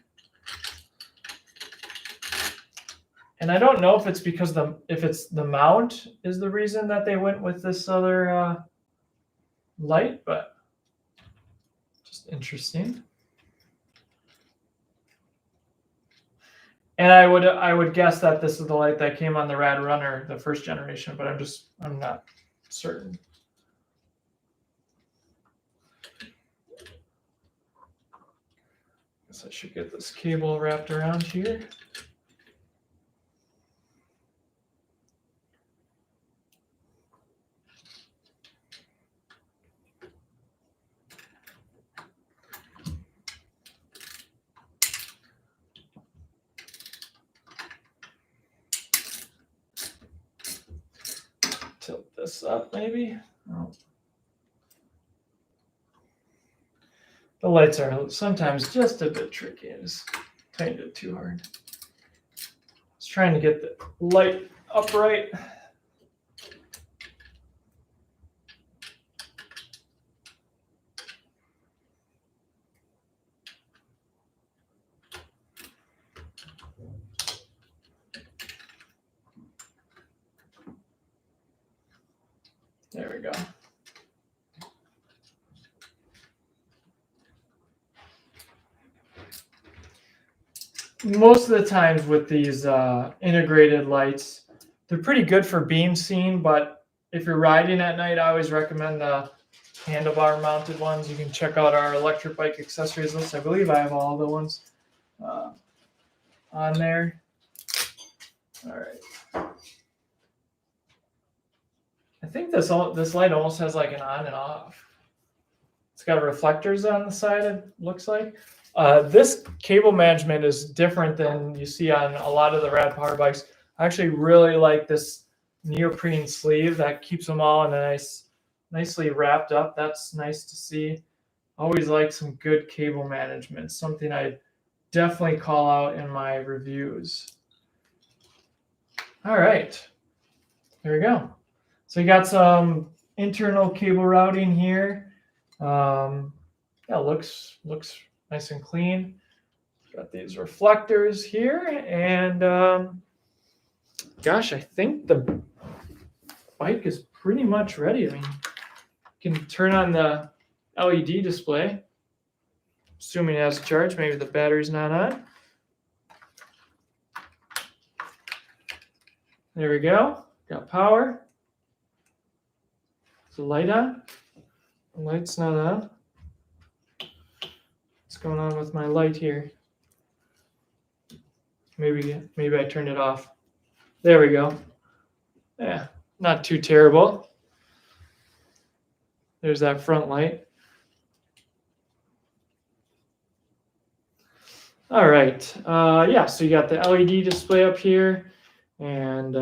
And I don't know if it's because the mount is the reason that they went with this other light, but just interesting. And I would guess that this is the light that came on the RadRunner, the first generation, but I'm not certain. Guess I should get this cable wrapped around here. this up maybe. Oh. The lights are sometimes just a bit tricky. I just tightened it too hard. I was trying to get the light upright. There we go. Most of the times with these integrated lights, they're pretty good for beam seeing, but if you're riding at night, I always recommend the handlebar mounted ones. You can check out our electric bike accessories list. I believe I have all the ones on there. All right. I think this light almost has like an on and off. It's got reflectors on the side, it looks like. This cable management is different than you see on a lot of the Rad Power bikes. I actually really like this neoprene sleeve that keeps them all in a nicely wrapped up. That's nice to see. Always like some good cable management, something I definitely call out in my reviews. All right, there we go. So you got some internal cable routing here. Yeah, looks nice and clean. Got these reflectors here, and gosh, I think the bike is pretty much ready. I mean, you can turn on the LED display, assuming it has a charge. Maybe the battery's not on. There we go. Got power. Is the light on? The light's not on. What's going on with my light here? Maybe I turned it off. There we go. Yeah, not too terrible. There's that front light. All right. Yeah, so you got the LED display up here, and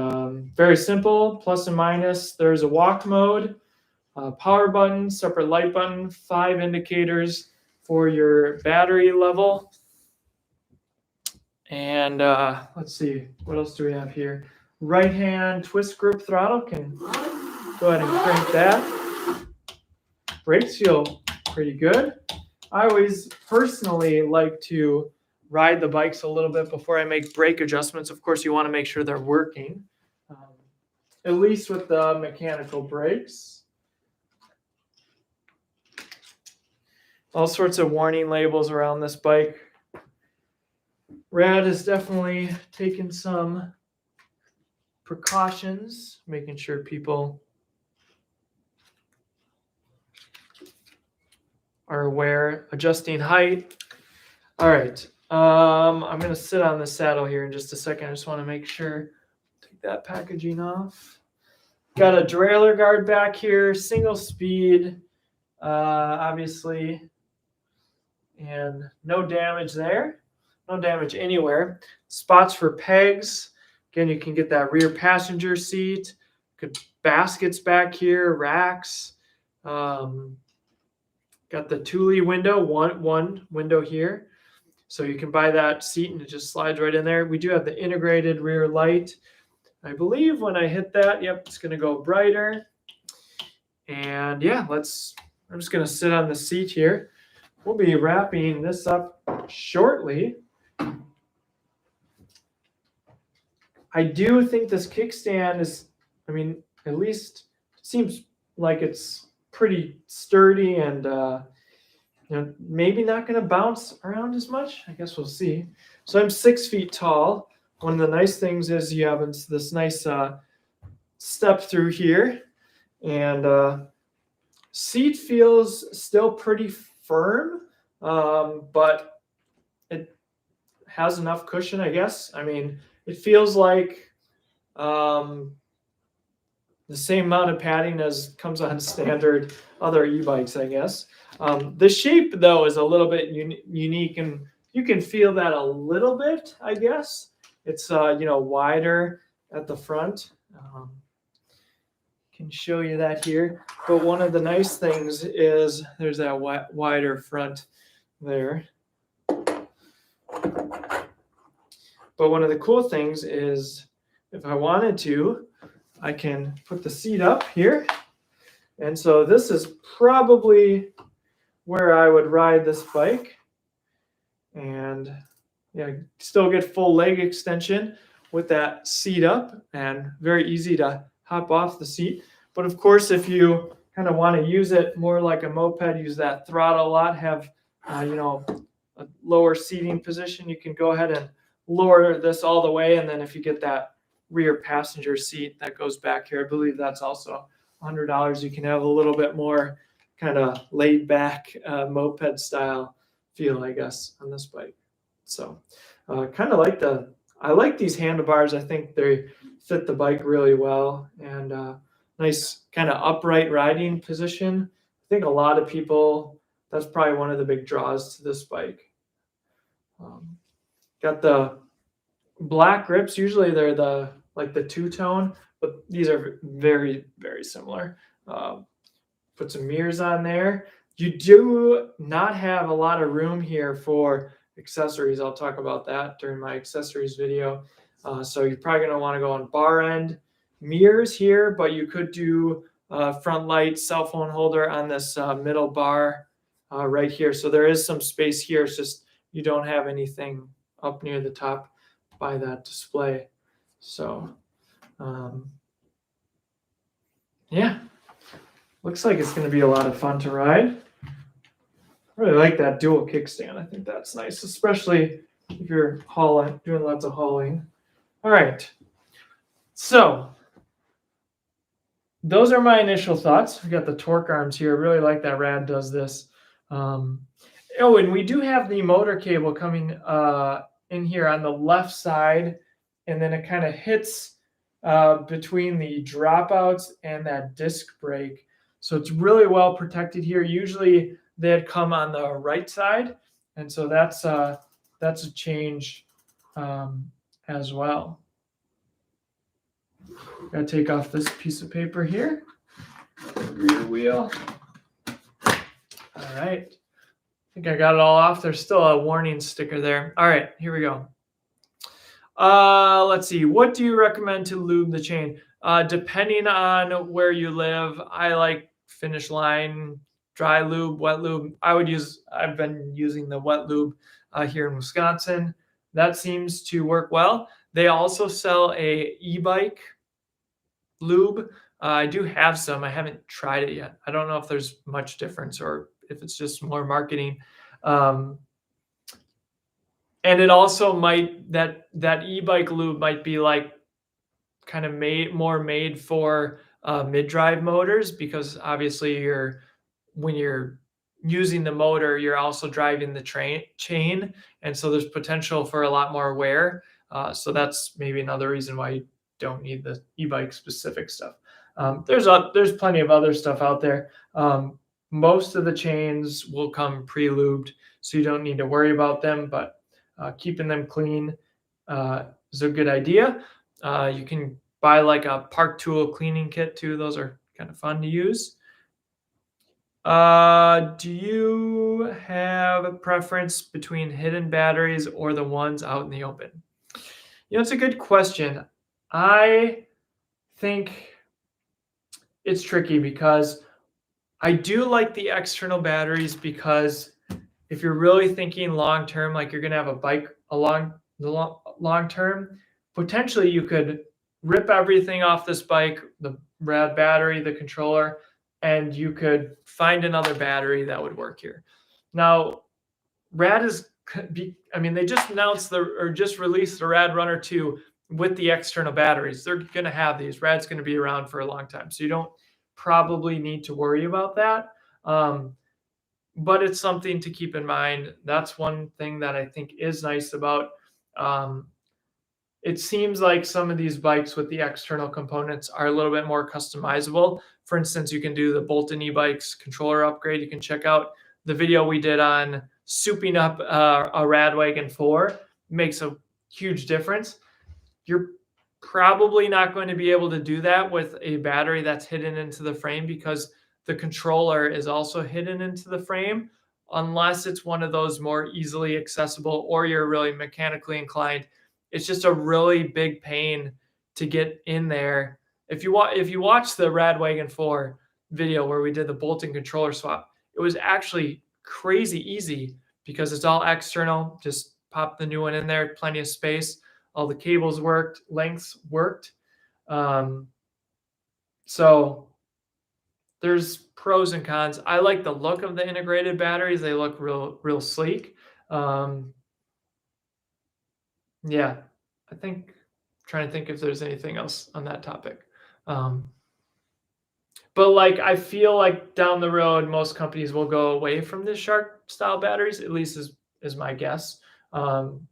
very simple, plus and minus. There's a walk mode, power button, separate light button, 5 indicators for your battery level. And let's see, what else do we have here? Right hand twist grip throttle, can go ahead and crank that. Brakes feel pretty good. I always personally like to ride the bikes a little bit before I make brake adjustments. Of course, you want to make sure they're working, at least with the mechanical brakes. All sorts of warning labels around this bike. Rad has definitely taken some precautions, making sure people are aware. Adjusting height. All right. I'm going to sit on the saddle here in just a second. I just want to make sure. Take that packaging off. Got a derailleur guard back here, single speed, obviously, and no damage there. No damage anywhere. Spots for pegs. Again, you can get that rear passenger seat. Good baskets back here, racks. Got the Thule window, one window here. So you can buy that seat and it just slides right in there. We do have the integrated rear light. I believe when I hit that, yep, it's going to go brighter. And yeah, I'm just going to sit on the seat here. We'll be wrapping this up shortly. I do think this kickstand is, I mean, at least it seems like it's pretty sturdy and, maybe not going to bounce around as much. I guess we'll see. So I'm 6 feet tall. One of the nice things is you have this nice step through here, and seat feels still pretty firm, but it has enough cushion, I guess. I mean, it feels like the same amount of padding as comes on standard other e-bikes, I guess. The shape, though, is a little bit unique, and you can feel that a little bit, I guess. It's, wider at the front. Can can show you that here. But one of the nice things is there's that wider front there. But one of the cool things is if I wanted to, I can put the seat up here. And so this is probably where I would ride this bike. And yeah, still get full leg extension with that seat up and very easy to hop off the seat. But of course, if you kind of want to use it more like a moped, use that throttle a lot, have a lower seating position, you can go ahead and lower this all the way. And then if you get that rear passenger seat that goes back here, I believe that's also $100. You can have a little bit more kind of laid back moped style feel, I guess, on this bike. So kind of I like these handlebars. I think they fit the bike really well, and nice kind of upright riding position. I think a lot of people, that's probably one of the big draws to this bike. Got the black grips. Usually they're the two-tone, but these are very, very similar. Put some mirrors on there. You do not have a lot of room here for accessories. I'll talk about that during my accessories video. So you're probably going to want to go on bar end mirrors here, but you could do front light, cell phone holder on this middle bar right here. So there is some space here. It's just you don't have anything up near the top by that display. So yeah, looks like it's going to be a lot of fun to ride. I really like that dual kickstand. I think that's nice, especially if you're doing lots of hauling. All right. So those are my initial thoughts. We got the torque arms here. I really like that Rad does this. And we do have the motor cable coming in here on the left side, and then it kind of hits between the dropouts and that disc brake. So it's really well protected here. Usually they'd come on the right side, and so that's a change as well. Gotta take off this piece of paper here. Rear wheel. All right. I think I got it all off. There's still a warning sticker there. All right, here we go. Let's see. What do you recommend to lube the chain? Depending on where you live, I like finish line, dry lube, wet lube. I've been using the wet lube here in Wisconsin. That seems to work well. They also sell a e-bike lube. I do have some. I haven't tried it yet. I don't know if there's much difference or if it's just more marketing. And it also might, that e-bike lube might be like kind of made for mid-drive motors, because obviously when you're using the motor, you're also driving the chain. And so there's potential for a lot more wear. So that's maybe another reason why you don't need the e-bike specific stuff. There's plenty of other stuff out there. Most of the chains will come pre-lubed, so you don't need to worry about them, but keeping them clean is a good idea. You can buy like a Park Tool cleaning kit too. Those are kind of fun to use. Do you have a preference between hidden batteries or the ones out in the open? It's a good question. I think it's tricky because I do like the external batteries, because if you're really thinking long term, like you're going to have a bike along the long term, potentially you could rip everything off this bike, the Rad battery, the controller, and you could find another battery that would work here. Now, Rad they just announced just released the RadRunner 2 with the external batteries. They're going to have these. Rad's going to be around for a long time, so you don't probably need to worry about that. But it's something to keep in mind. That's one thing that I think is nice about. It seems like some of these bikes with the external components are a little bit more customizable. For instance, you can do the Bolton e-bikes controller upgrade. You can check out the video we did on souping up a Radwagon 4. It makes a huge difference. You're probably not going to be able to do that with a battery that's hidden into the frame, because the controller is also hidden into the frame, unless it's one of those more easily accessible or you're really mechanically inclined. It's just a really big pain to get in there. If you watch the Radwagon 4 video where we did the bolt-in controller swap, it was actually crazy easy because it's all external. Just pop the new one in there, plenty of space. All the cables worked, lengths worked. So there's pros and cons. I like the look of the integrated batteries. They look real sleek. Yeah, trying to think if there's anything else on that topic. But like, I feel like down the road, most companies will go away from the Shark style batteries, at least is my guess,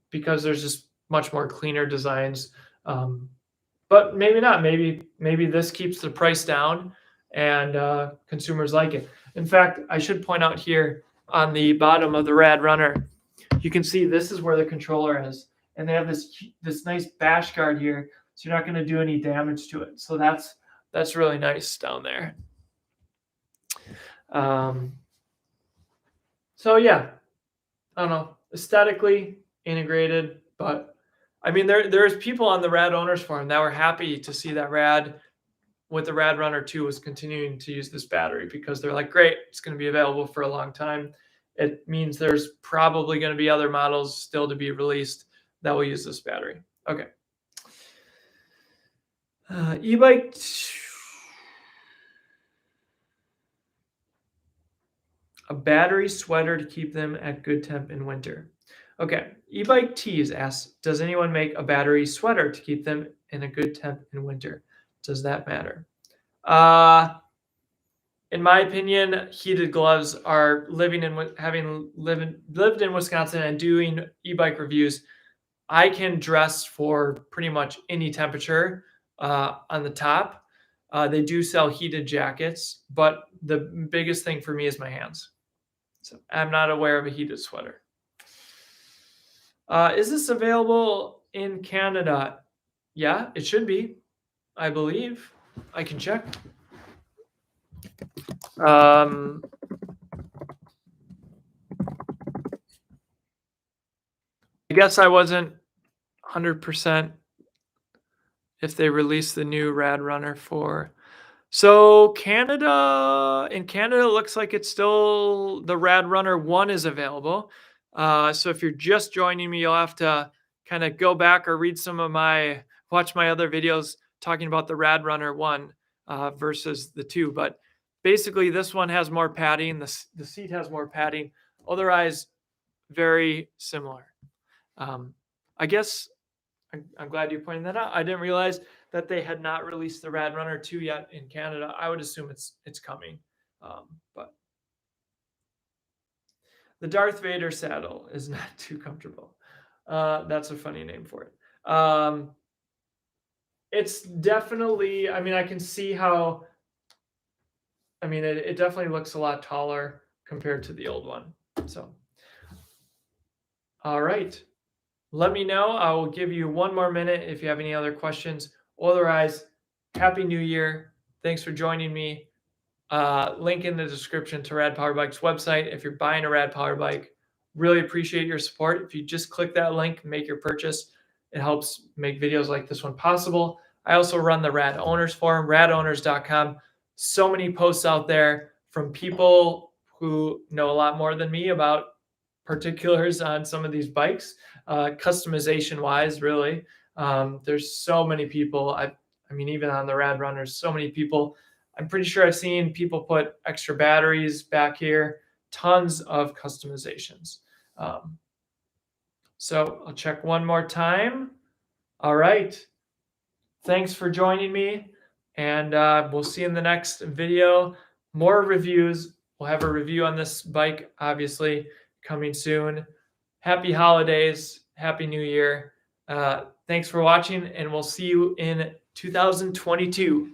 because there's just much more cleaner designs. But maybe not. Maybe this keeps the price down and consumers like it. In fact, I should point out here on the bottom of the RadRunner, you can see this is where the controller is, and they have this nice bash guard here, so you're not going to do any damage to it. So that's really nice down there. So yeah, I don't know, aesthetically integrated, but I mean, there's people on the Rad owners forum that were happy to see that Rad with the RadRunner 2 was continuing to use this battery, because they're like, great, it's going to be available for a long time. It means there's probably going to be other models still to be released that will use this battery. Okay. E-bike. A battery sweater to keep them at good temp in winter. Okay, E-Bike Tees asks, does anyone make a battery sweater to keep them in a good temp in winter? Does that matter? In my opinion, heated gloves are having lived in Wisconsin and doing e-bike reviews. I can dress for pretty much any temperature on the top. They do sell heated jackets, but the biggest thing for me is my hands. So I'm not aware of a heated sweater. Is this available in Canada? Yeah, it should be, I believe. I can check. I guess I wasn't 100% if they released the new RadRunner 4. So in Canada, it looks like it's still the RadRunner 1 is available. So if you're just joining me, you'll have to kind of go back or watch my other videos talking about the RadRunner 1 versus the 2. But basically, this one has more padding. The seat has more padding. Otherwise, very similar. I guess I'm glad you pointed that out. I didn't realize that they had not released the RadRunner 2 yet in Canada. I would assume it's coming. But the Darth Vader saddle is not too comfortable. That's a funny name for it. It's definitely, I mean, I can see how, I mean, it definitely looks a lot taller compared to the old one. So, all right. Let me know. I will give you one more minute if you have any other questions. Otherwise, Happy New Year. Thanks for joining me. Link in the description to Rad Power Bike's website. If you're buying a Rad Power Bike, really appreciate your support. If you just click that link, make your purchase. It helps make videos like this one possible. I also run the Rad Owners Forum, radowners.com. So many posts out there from people who know a lot more than me about particulars on some of these bikes, customization wise, really. There's so many people. I mean, even on the RadRunners, so many people. I'm pretty sure I've seen people put extra batteries back here, tons of customizations. So I'll check one more time. All right. Thanks for joining me, and we'll see you in the next video. More reviews. We'll have a review on this bike, obviously, coming soon. Happy holidays. Happy New Year. Thanks for watching, and we'll see you in 2022.